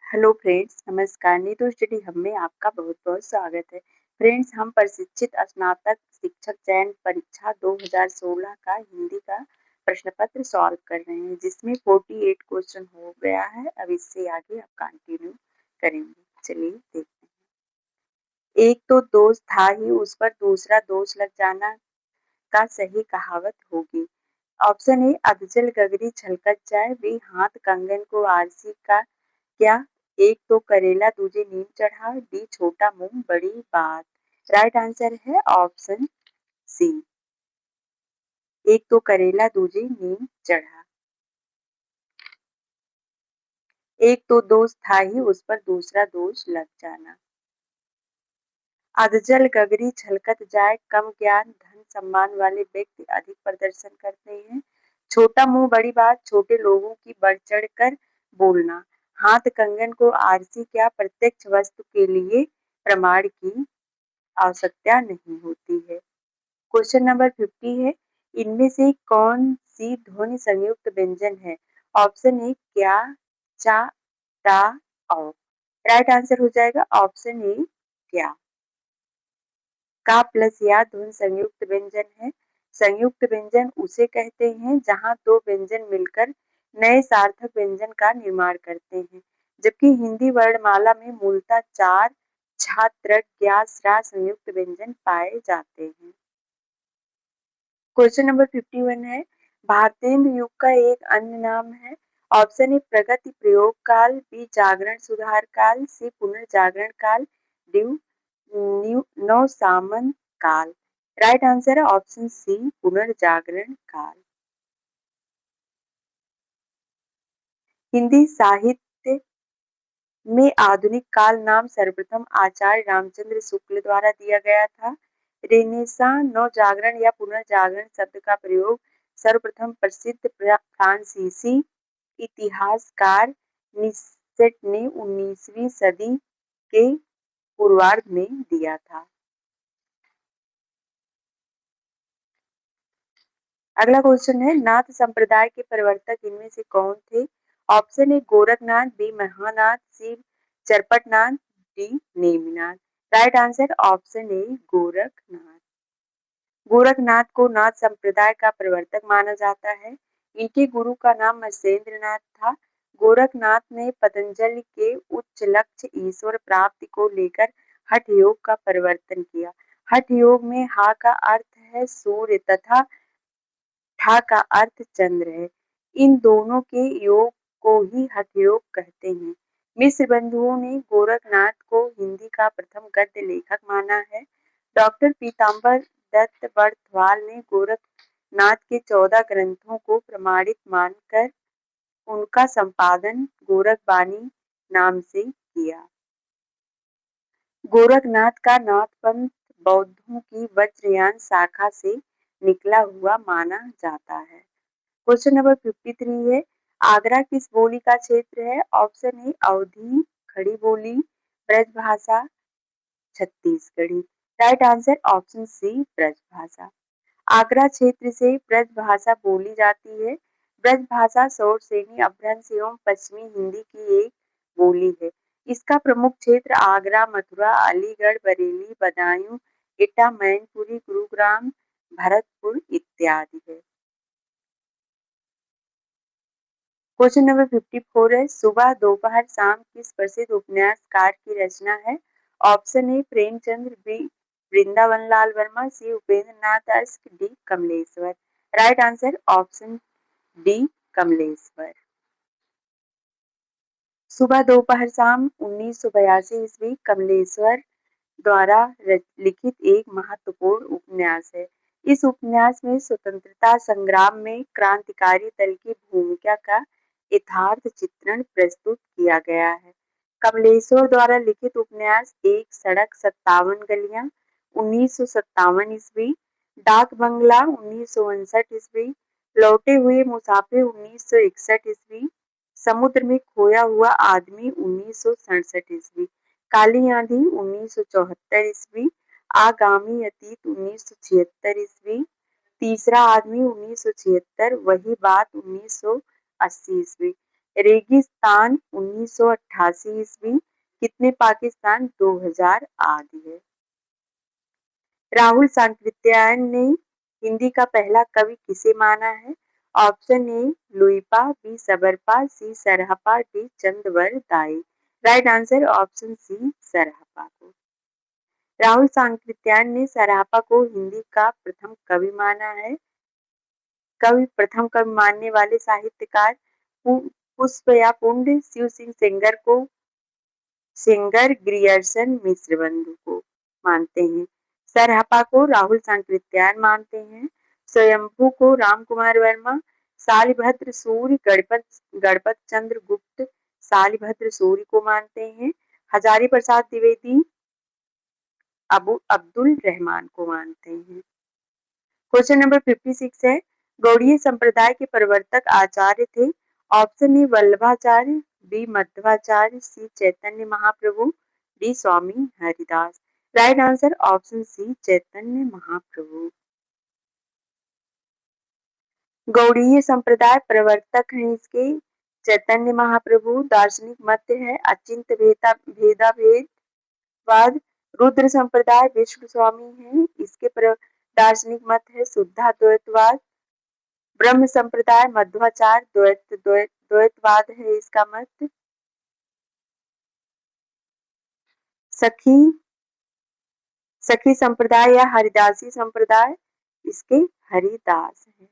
Hello friends, नमस्कार। Neetu study hub में आपका बहुत-बहुत स्वागत है। फ्रेंड्स, हम प्रशिक्षित स्नातक शिक्षक चयन परीक्षा 2016 का हिंदी का प्रश्न पत्र सॉल्व कर रहे हैं, जिसमें 48 क्वेश्चन हो गया है। अब इससे आगे आप कंटिन्यू करेंगे। चलिए देखते हैं। एक तो दोष था ही, उस पर दूसरा दोष लग जाना का सही कहावत होगी। ऑप्शन ए, अधजल गगरी छलकत जाए, बी हाथ कंगन को आरसी का क्या, एक तो करेला दूजे नीम चढ़ा, डी छोटा मुंह बड़ी बात। राइट आंसर है ऑप्शन सी, एक तो करेला दूजे नीम चढ़ा। एक तो दोष था ही, उस पर दूसरा दोष लग जाना। अधजल गगरी छलकत जाए, कम ज्ञान धन सम्मान वाले व्यक्ति अधिक प्रदर्शन करते हैं। छोटा मुंह बड़ी बात, छोटे लोगों की बढ़ चढ़ कर बोलना। हाथ कंगन को आरसी क्या, प्रत्यक्ष वस्तु के लिए प्रमाण की आवश्यकता नहीं होती है। क्वेश्चन नंबर 50 है, इनमें से कौन सी ध्वनि संयुक्त व्यंजन है? ऑप्शन ए क्या, चा, टा, औ। राइट आंसर हो जाएगा ऑप्शन ए क्या। का प्लस या ध्वनि संयुक्त व्यंजन है। संयुक्त व्यंजन उसे कहते हैं जहां दो व्यंजन मिलकर नए सार्थक व्यंजन का निर्माण करते हैं, जबकि हिंदी वर्णमाला में मूलतः 4 छा, त्र, ज्ञा, स्रा संयुक्त व्यंजन पाए जाते हैं। क्वेश्चन नंबर 51 है, भारतेंदु युग का एक अन्य नाम है। ऑप्शन ए प्रगति प्रयोग काल, बी जागरण सुधार काल, सी पुनर्जागरण काल, डी नव सामंत काल। राइट आंसर है ऑप्शन सी, पुनर्जागरण काल। हिंदी साहित्य में आधुनिक काल नाम सर्वप्रथम आचार्य रामचंद्र शुक्ल द्वारा दिया गया था। रेनेसां, नवजागरण या पुनर्जागरण शब्द का प्रयोग सर्वप्रथम प्रसिद्ध फ्रांसीसी इतिहासकार निसेट ने 19वीं सदी के पूर्वार्ध में दिया था। अगला क्वेश्चन है, नाथ संप्रदाय के प्रवर्तक इनमें से कौन थे? Option A Gorakhnath, B Mahanath, C Charpatnath, D Neminath. Right answer option A Gorakhnath. Gorakhnath को नाथ संप्रदाय का प्रवर्तक माना जाता है। इनके गुरु का नाम मत्स्येंद्र नाथ था। गोरखनाथ ने पतंजलि के उच्च लक्ष्य ईश्वर प्राप्ति को लेकर हठ योग का प्रवर्तन किया। हठ योग में हा का अर्थ है सूर्य तथा ठा का अर्थ चंद्र है। इन दोनों के योग को ही हठ योग कहते हैं। मिश्र बंधुओं ने गोरखनाथ को हिंदी का प्रथम गद्य लेखक माना है। डॉक्टर पीताम्बर दत्त बड़थवाल ने गोरखनाथ के 14 ग्रंथों को प्रमाणित मानकर उनका संपादन गोरखबानी नाम से किया। गोरखनाथ का नाथ पंथ बौद्धों की वज्रयान शाखा से निकला हुआ माना जाता है। क्वेश्चन नंबर 53 है, आगरा किस बोली का क्षेत्र है? ऑप्शन ए Awadhi Khari Boli, Brajbhasha, Chhattisgarhi. Right answer option C Brajbhasha. Agra क्षेत्र से ब्रजभाषा बोली जाती है। ब्रजभाषा शौर श्रेणी अपभ्रंश एवं पश्चिमी हिंदी की एक बोली है। इसका प्रमुख क्षेत्र आगरा, मथुरा, अलीगढ़, बरेली, बदायूं, एटा, मैनपुरी, गुरुग्राम, भरतपुर इत्यादि है। क्वेश्चन नंबर 54 है, सुबह दोपहर शाम किस प्रसिद्ध उपन्यासकार की रचना है? Option A Premchandra, B Vrindavan Lal Verma, C Upendra Nath Ashk, D Kamleshwar. Right answer option D Kamleshwar. सुबह दोपहर शाम 1982 ईस्वी कमलेश्वर द्वारा लिखित एक महत्वपूर्ण उपन्यास है। इस उपन्यास में स्वतंत्रता संग्राम में क्रांतिकारी दल की भूमिका का यथार्थ चित्रण प्रस्तुत किया गया है। कमलेश्वर द्वारा लिखित उपन्यास एक सड़क 57 गलियां 1957 ईस्वी, डाक बंगला 1959 ईस्वी, लौटे हुए मुसाफिर 1961 ईस्वी, समुद्र में खोया हुआ आदमी 1967 ईस्वी, काली आंधी 1974 ईस्वी, आगामी अतीत 1976 ईस्वी, तीसरा आदमी 1976, वही बात 1980 ईस्वी। रेगिस्तान 1988 ईस्वी, कितने पाकिस्तान 2000 आदि है। राहुल सांकृत्यायन ने हिंदी का पहला कवि किसे माना है? Option A Luipa, B Sabarpa, C Sarahpa, D Chandvardai. Right answer option C Sarahpa को। राहुल सांकृत्यायन ने सरहपा को हिंदी का प्रथम कवि माना है। प्रथम कवि मानने वाले साहित्यकार पुष्प या पुंड शिव सिंह सेंगर ग्रियर्सन मिश्र बंधु को मानते हैं। सरहपा को राहुल सांकृत्यायन मानते हैं। स्वयंभू को राम कुमार वर्मा, शालिभद्र सूर्य गणपत चंद्र गुप्त शालिभद्र सूर्य को मानते हैं। हजारी प्रसाद द्विवेदी अब्दुल रहमान को मानते हैं। क्वेश्चन नंबर 56 है, गौड़ीय संप्रदाय के प्रवर्तक आचार्य थे। Option A Vallabhacharya, B Madhvacharya, C Chaitanya Mahaprabhu, D Swami Haridas. Right answer option C Chaitanya Mahaprabhu. Gaudiya संप्रदाय प्रवर्तक हैं इसके चैतन्य महाप्रभु। दार्शनिक मत है अचिंत भेदाभेदवाद। रुद्र संप्रदाय विष्णु स्वामी है, इसके दार्शनिक मत है शुद्धाद्वैतवाद। ब्रह्म संप्रदाय मध्वाचार द्वैतवाद है इसका मत। सखी संप्रदाय या हरिदासी संप्रदाय, इसके हरिदास है।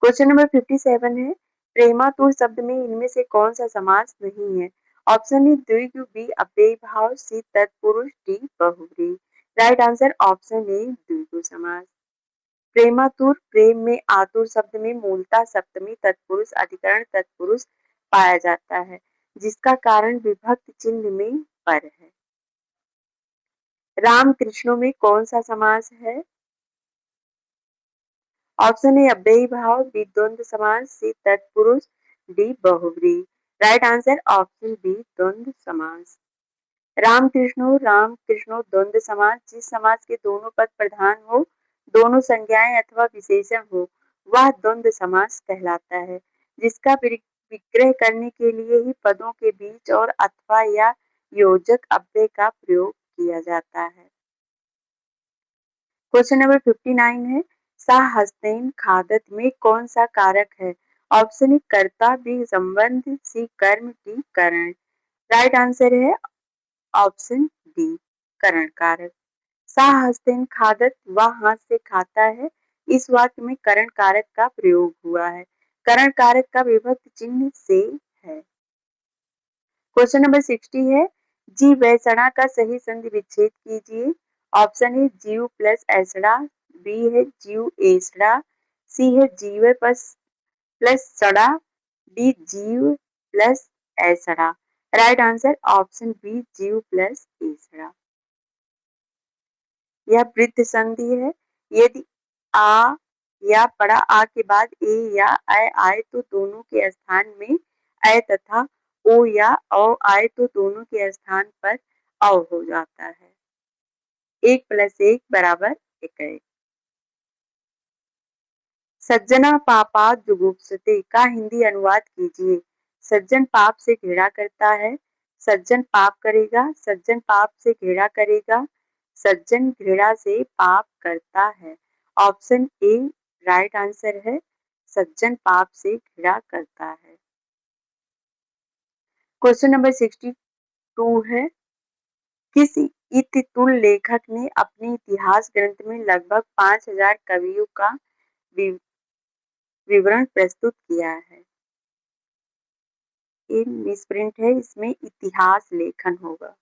क्वेश्चन नंबर 57 है, प्रेमातुर शब्द में इनमें से कौन सा समास नहीं है? ऑप्शन ए द्विगु, बी अव्ययी भाव, सी तत्पुरुष, डी बहुव्रीहि। राइट आंसर ऑप्शन ए द्विगु समास। प्रेमातुर प्रेम में आतुर शब्द में मूलतः सप्तमी तत्पुरुष अधिकरण तत्पुरुष पाया जाता है, जिसका कारण विभक्त चिन्ह में पर है। राम कृष्णों में कौन सा समास है? ऑप्शन ए अव्ययी भाव, बी द्वंद्व समास, सी तत्पुरुष, डी बहुव्रीहि। राइट आंसर ऑप्शन बी द्वंद्व समास। राम कृष्णो द्वंद्व समास, जिस समास के दोनों पद प्रधान हो, दोनों संज्ञाएं अथवा विशेषण हो, वह द्वंद्व समास कहलाता है, जिसका विग्रह करने के लिए ही पदों के बीच और अथवा या योजक अव्यय का प्रयोग किया जाता है। क्वेश्चन नंबर 59 है, साहस्तेन खादत में कौन सा कारक है? ऑप्शन ए कर्ता, बी संबंध, सी कर्म, डी करण। राइट आंसर है ऑप्शन डी करण कारक। साहस्तेन खादत, वह हाथ से खाता है, इस वाक्य में करण कारक का प्रयोग हुआ है। करण कारक का विभक्त चिन्ह से है। क्वेश्चन नंबर 60 है, जी वैसणा का सही संधि विच्छेद कीजिए। ऑप्शन ए जीव प्लस ऐसड़ा, बी है जीव एसड़ा, सी है जीव प्लस सड़ा, डी जीव प्लस ऐसड़ा। राइट आंसर ऑप्शन बी जीव प्लस एसड़ा। यह वृद्ध संधि है। यदि आ या बड़ा आ के बाद ए या ऐ आए तो दोनों के स्थान में ऐ तथा ओ या औ आए तो दोनों के स्थान पर औ हो जाता है। 1 + 1 = 1। सज्जना पापात् जुगुप्सते का हिंदी अनुवाद कीजिए। सज्जन पाप से घृणा करता है, सज्जन पाप करेगा, सज्जन पाप से घृणा करेगा, सज्जन घृणा से पाप करता है। ऑप्शन ए राइट आंसर है, सज्जन पाप से घृणा करता है। क्वेश्चन नंबर 62 है, किस इतितुल लेखक ने अपने इतिहास ग्रंथ में लगभग 5000 कवियों का विवरण प्रस्तुत किया है? ये मिसप्रिंट है, इसमें इतिहास लेखन होगा।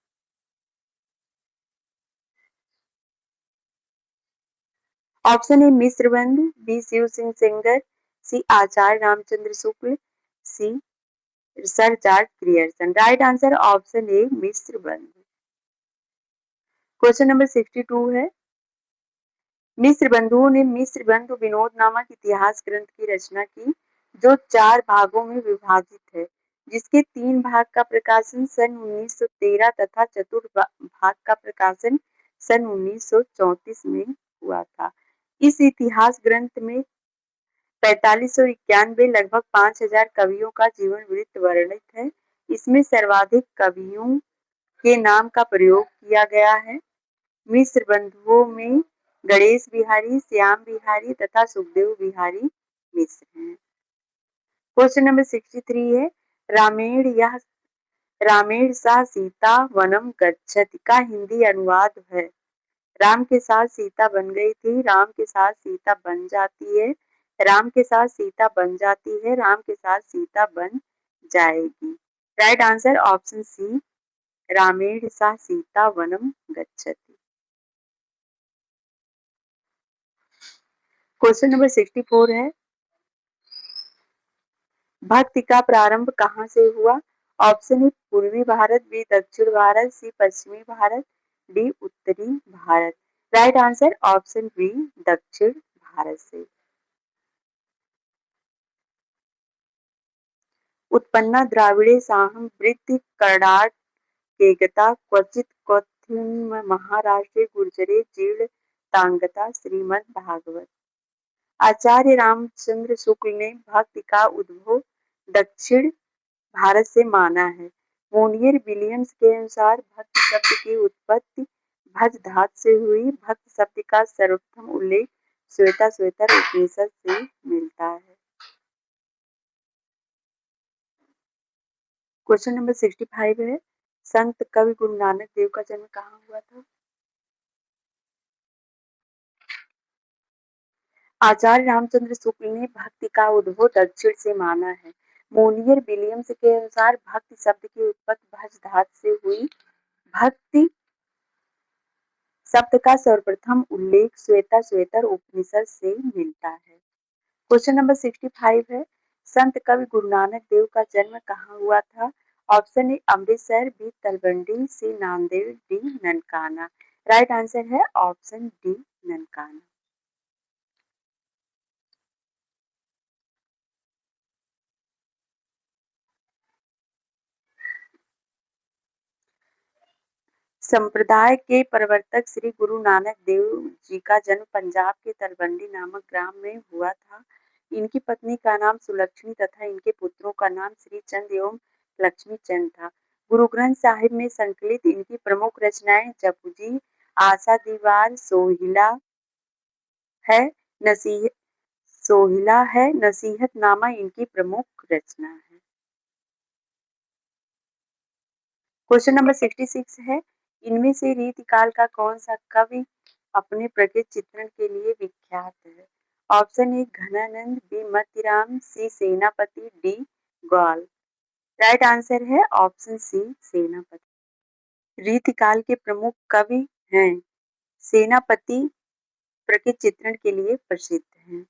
Option A Mishrabandhu, B Shiv Singh Sengar, C Acharya Ramchandra Shukla, C sir George Grierson. Right answer option A Mishrabandhu. Question number 62 है, मिश्र बंधुओं ने मिश्र बंधु विनोद नामक इतिहास ग्रंथ की रचना की, जो 4 भागों में विभाजित है, जिसके 3 भाग का प्रकाशन सन 1913 तथा चतुर्थ भाग का प्रकाशन सन 1934 में हुआ था। इस इतिहास ग्रंथ में 4591 लगभग 5000 कवियों का जीवन वृत्त वर्णित है। इसमें सर्वाधिक कवियों के नाम का प्रयोग किया गया है। मिश्र बंधुओं में गणेश बिहारी, श्याम बिहारी तथा सुखदेव बिहारी मिश्र हैं। क्वेश्चन नंबर 63 है रामेण सा सीता वनम गच्छति का हिंदी अनुवाद है। राम के साथ सीता बन गई थी, राम के साथ सीता बन जाती है, राम के साथ सीता बन जाती है, राम के साथ सीता बन जाएगी। राइट आंसर ऑप्शन सी, रामेण सा सीता वनम गच्छति। क्वेश्चन नंबर 64 है भक्ति का प्रारंभ कहाँ से हुआ? ऑप्शन ए पूर्वी भारत, बी दक्षिण भारत, सी पश्चिमी भारत, डी उत्तरी Bharat. Right answer option B दक्षिण भारत से। उत्पन्ना द्राविड़े साहम वृत्ति कर्णाट केगता क्वचित कौथिन महाराष्ट्रे गुर्जरे जीर्ण तांगता श्रीमद् भागवत। आचार्य रामचंद्र शुक्ल ने भक्ति का उद्भव दक्षिण भारत से माना है। मोनियर विलियम्स के अनुसार भक्ति शब्द की उत्पत्ति भज धातु से हुई। भक्ति शब्द का सर्वप्रथम उल्लेख श्वेताश्वतर उपनिषद से मिलता है। क्वेश्चन नंबर 65 है संत कवि गुरु नानक देव का जन्म कहाँ हुआ था? आचार्य रामचंद्र शुक्ल ने भक्ति का उद्भव दक्षिण से माना है। मोनियर विलियम्स के अनुसार भक्ति शब्द की उत्पत्ति भज धातु से हुई। भक्ति शब्द का सर्वप्रथम उल्लेख श्वेताश्वतर उपनिषद से मिलता है। क्वेश्चन नंबर 65 है संत कवि गुरु नानक देव का जन्म कहाँ हुआ था? Option A Amritsar, B Talwandi, C Nanded, D Nankana. Right answer है ऑप्शन डी ननकाना। संप्रदाय के प्रवर्तक श्री गुरु नानक देव जी का जन्म पंजाब के तलवंडी नामक ग्राम में हुआ था। इनकी पत्नी का नाम सुलक्षणी तथा इनके पुत्रों का नाम श्री चंद एवं लक्ष्मी चंद था। गुरु ग्रंथ साहिब में संकलित इनकी प्रमुख रचनाएं जपुजी, आशा दीवार, है नसीहत सोहिला है, नसीहतनामा इनकी प्रमुख रचना है। क्वेश्चन नंबर 66 है इनमें से रीतिकाल का कौन सा कवि अपने प्रकृति चित्रण के लिए विख्यात है? ऑप्शन ए घनानंद, बी मतिराम, सी सेनापति, डी ग्वाल। राइट आंसर है ऑप्शन सी सेनापति। रीतिकाल के प्रमुख कवि हैं सेनापति प्रकृति चित्रण के लिए प्रसिद्ध हैं।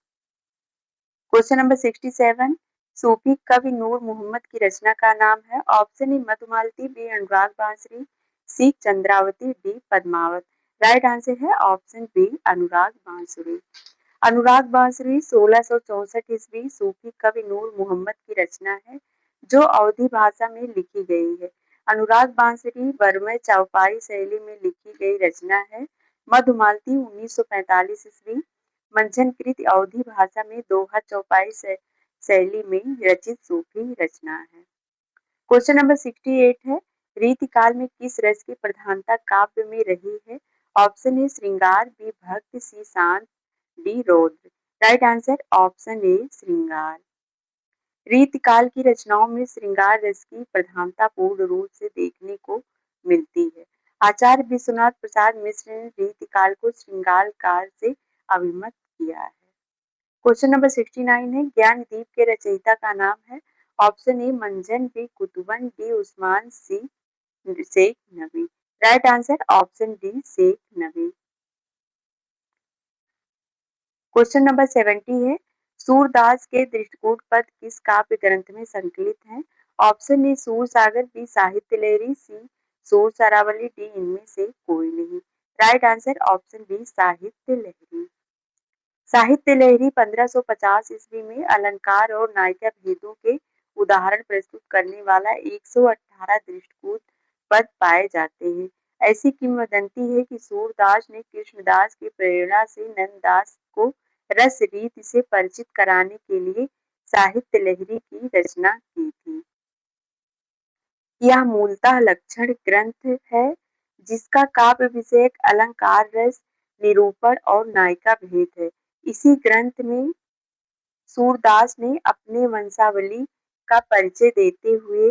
क्वेश्चन नंबर 67 सूफी कवि नूर मोहम्मद की रचना का नाम है। Option A Madhumalati, B Anurag Bansuri, C Chandravati, D Padmavat. Right answer है ऑप्शन बी अनुराग बांसुरी। अनुराग बांसुरी 1664 ईस्वी सूफी कवि नूर मोहम्मद की रचना है जो अवधी भाषा में लिखी गई है। अनुराग बांसुरी बर्मय चौपाई शैली में लिखी गई रचना है। मधुमालती 1945 ईस्वी मंझनकृत अवधी भाषा में दोहा चौपाई शैली में रचित सूफी रचना है। क्वेश्चन नंबर 68 है रीतिकाल में किस रस की प्रधानता काव्य में रही है? ऑप्शन ए श्रृंगार, बी भक्ति, सी शांत, डी रौद्र। राइट आंसर ऑप्शन ए श्रृंगार। रीतिकाल की रचनाओं में श्रृंगार रस की प्रधानता पूर्ण रूप से देखने को मिलती है। आचार्य विश्वनाथ प्रसाद मिश्र ने रीतिकाल को श्रृंगार काल से अभिमत किया है। क्वेश्चन नंबर 69 है ज्ञान दीप के रचयिता का नाम है। Option A Manjhan, B Qutban, D Usman, C Sheikh Nabi. Right answer option D Sheikh Nabi. Question number 70 है सूरदास के दृष्टिकूट पद किस काव्य ग्रंथ में संकलित है? ऑप्शन ए सूर सागर, बी साहित्य लहरी, सी सूर सरावली, डी इनमें से कोई नहीं। राइट आंसर ऑप्शन बी साहित्य लहरी। साहित्य लहरी 1550 ईस्वी में अलंकार और नायिका भेदों के उदाहरण प्रस्तुत करने वाला 118 दृष्टिकूट पद पाए जाते हैं। ऐसी किंवदंती है कि सूरदास ने कृष्णदास की प्रेरणा से नंददास को रस रीत से परिचित कराने के लिए साहित्य लहरी की रचना की थी। यह मूलतः लक्षण ग्रंथ है जिसका काव्य विषयक अलंकार रस, निरूपण और नायिका भेद है। इसी ग्रंथ में सूरदास ने अपने वंशावली का परिचय देते हुए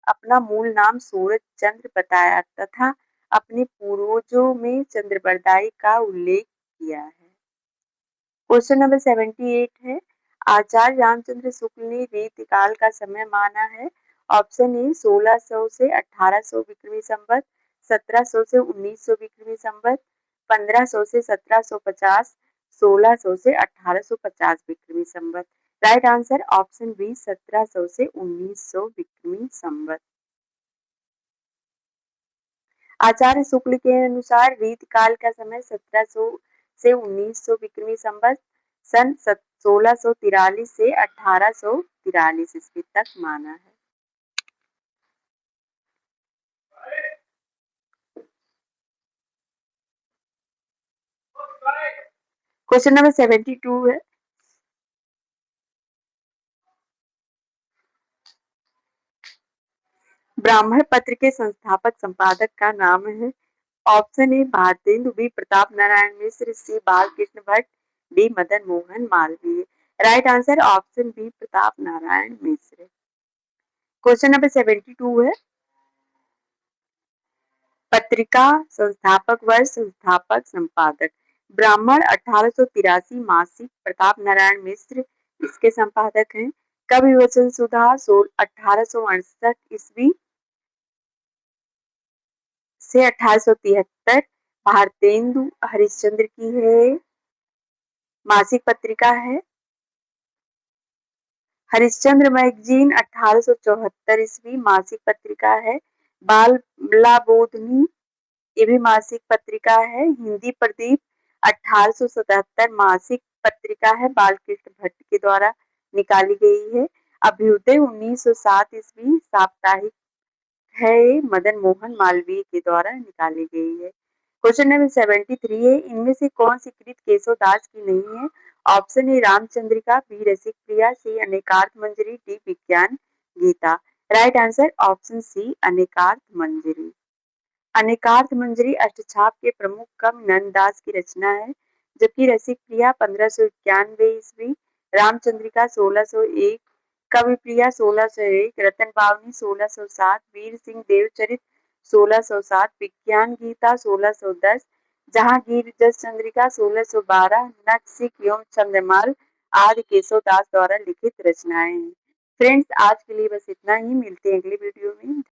अपना मूल नाम सूरज चंद्र बताया तथा अपने पूर्वजों में चंद्रबरदाई का उल्लेख किया है। क्वेश्चन नंबर 78 है, आचार्य रामचंद्र शुक्ल ने रीतिकाल का समय माना है। ऑप्शन ए 1600 से 1800 विक्रमी संवत, 1700 से 1900 विक्रमी संवत, 1500 से 1750, 1600 से 1850 विक्रमी संवत। राइट आंसर ऑप्शन बी 1700 से 1900 विक्रमी संवत। आचार्य शुक्ल के अनुसार रीतकाल का समय 1700 से 1900 विक्रमी संवत सन 1643 से 1843 ईस्वी तक माना है। क्वेश्चन नंबर 72 है, ब्राह्मण पत्र के संस्थापक संपादक का नाम है। Option A Bharatendu, B Pratap Narayan Mishra, C Balkrishna Bhatt, D Madan Mohan Malviya. Right answer option B Pratap Narayan Mishra. Question number 72 है, पत्रिका संस्थापक वर्ष, संस्थापक संपादक। ब्राह्मण 1883 मासिक, प्रताप नारायण मिश्र इसके संपादक हैं। कवि वचन सुधा 1868 ईस्वी से 1873 भारतेंदु हरिश्चंद्र की है मासिक पत्रिका है। हरिश्चंद्र मैगजीन 1874 ईस्वी मासिक पत्रिका है। बाला बोधनी ये भी मासिक पत्रिका है। हिंदी प्रदीप 1877 मासिक पत्रिका है, बालकृष्ण भट्ट के द्वारा निकाली गई है। अभ्युदय 1907 ईस्वी साप्ताहिक है, मदन मोहन मालवीय के द्वारा निकाली गई है। क्वेश्चन नंबर 73 है, इनमें से कौन सी कृत केशव दास की नहीं है। Option A Ramchandrika, B Rasik Priya, C Anekarth Manjari, D Vigyan Gita. Right answer option C Anekarth Manjari. Anekarth Manjari Ashtachhap के प्रमुख कवि नंददास की रचना है, जबकि रसिक प्रिया 1591 ईस्वी, रामचंद्रिका 1601, कवि प्रिया 1601, रतन बावनी 1607, वीर सिंह देवचरित 1607, विज्ञान गीता 1610, जहांगीर जस चंद्रिका 1612, नच सिख एवं चंद्रमाल आदि केशव दास द्वारा लिखित रचनाएं हैं। फ्रेंड्स आज के लिए बस इतना ही, मिलते हैं अगली वीडियो में।